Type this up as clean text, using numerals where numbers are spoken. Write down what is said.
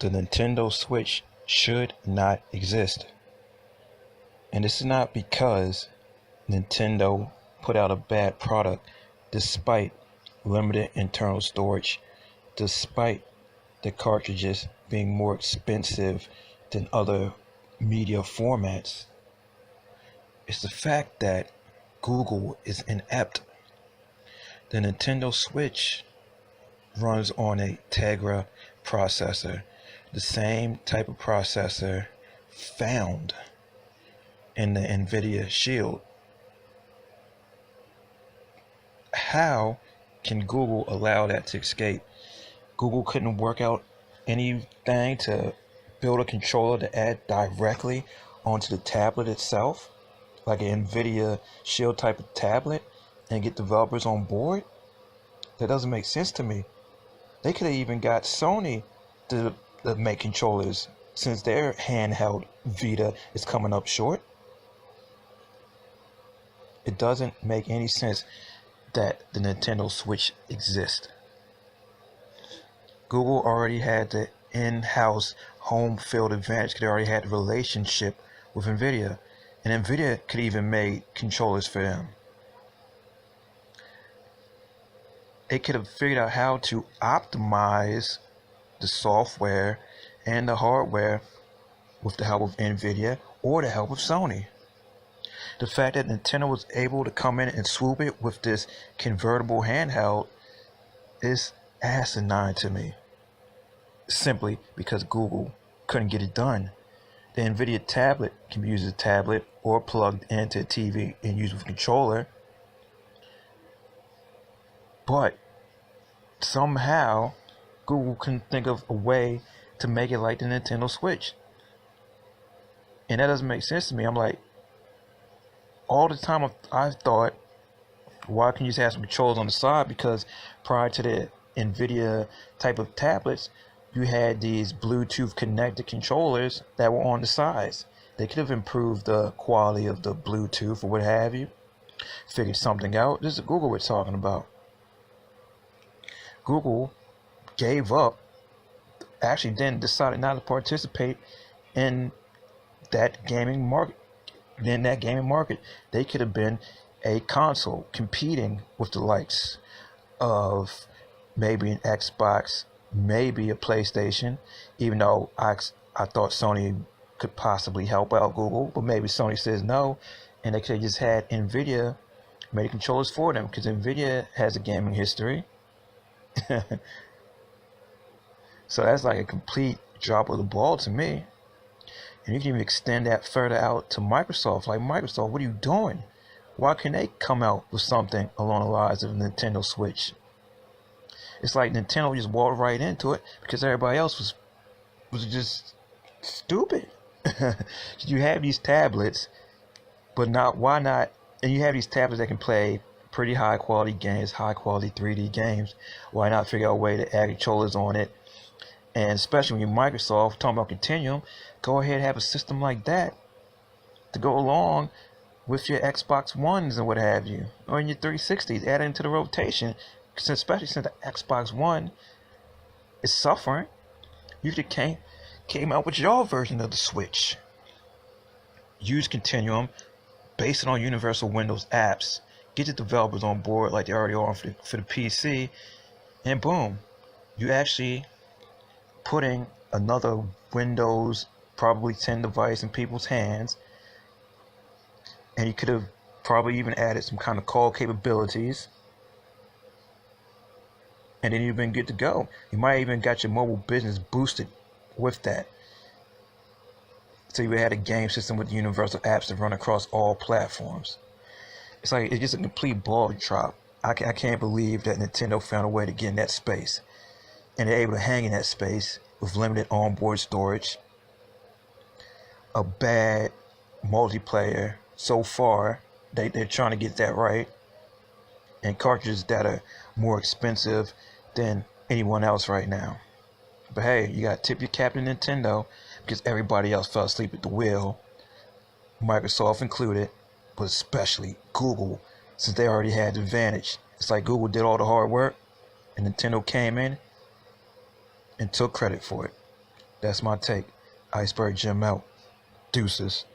the Nintendo Switch should not exist. And this is not because Nintendo put out a bad product despite limited internal storage, despite the cartridges being more expensive than other media formats. It's the fact that Google is inept. The Nintendo Switch runs on a Tegra processor, the same type of processor found in the NVIDIA Shield. How can Google allow that to escape? Google couldn't work out anything to build a controller to add directly onto the tablet itself, like an NVIDIA Shield type of tablet, and get developers on board? That doesn't make sense to me. They could have even got Sony to make controllers, since their handheld Vita is coming up short. It doesn't make any sense that the Nintendo Switch exists. Google already had the in-house home field advantage. They already had a relationship with NVIDIA, and NVIDIA could even make controllers for them. They could have figured out how to optimize the software and the hardware with the help of NVIDIA or the help of Sony. The fact that Nintendo was able to come in and swoop it with this convertible handheld is asinine to me. Simply because Google couldn't get it done. The NVIDIA tablet can be used as a tablet or plugged into a TV and used with a controller. But somehow Google couldn't think of a way to make it like the Nintendo Switch. And that doesn't make sense to me. I'm like, all the time I thought, why can't you just have some controls on the side? Because prior to the NVIDIA type of tablets, you had these Bluetooth connected controllers that were on the sides. They could have improved the quality of the Bluetooth or what have you. Figured something out. This is Google we're talking about. Google gave up, actually then decided not to participate in that gaming market. In that gaming market, they could have been a console competing with the likes of maybe an Xbox, maybe a PlayStation, even though I thought Sony could possibly help out Google, but maybe Sony says no, and they could have just had NVIDIA make controllers for them, because NVIDIA has a gaming history. So that's like a complete drop of the ball to me. And you can even extend that further out to Microsoft. Like, Microsoft, what are you doing? Why can't they come out with something along the lines of Nintendo Switch? It's like Nintendo just walked right into it because everybody else was just stupid. You have these tablets, but why not? And you have these tablets that can play pretty high quality games, high quality 3D games. Why not figure out a way to add controllers on it? And especially when you're Microsoft talking about Continuum, go ahead and have a system like that to go along with your Xbox Ones and what have you, or in your 360s, add it into the rotation. Especially since the Xbox One is suffering, you could have came out with your version of the Switch. Use Continuum, base it on Universal Windows apps, get the developers on board like they already are for the PC, and boom, you actually putting another Windows probably 10 device in people's hands, and you could have probably even added some kind of call capabilities, and then you've been good to go. You might even got your mobile business boosted with that. So you had a game system with universal apps that run across all platforms. It's just a complete ball drop. I can't believe that Nintendo found a way to get in that space, and they're able to hang in that space with limited onboard storage, a bad multiplayer so far. They're trying to get that right, and cartridges that are more expensive than anyone else right now. But hey, you gotta tip your cap to Nintendo, because everybody else fell asleep at the wheel, Microsoft included, but especially Google, since they already had the advantage. It's like Google did all the hard work, and Nintendo came in and took credit for it. That's my take. Iceberg Jim out. Deuces.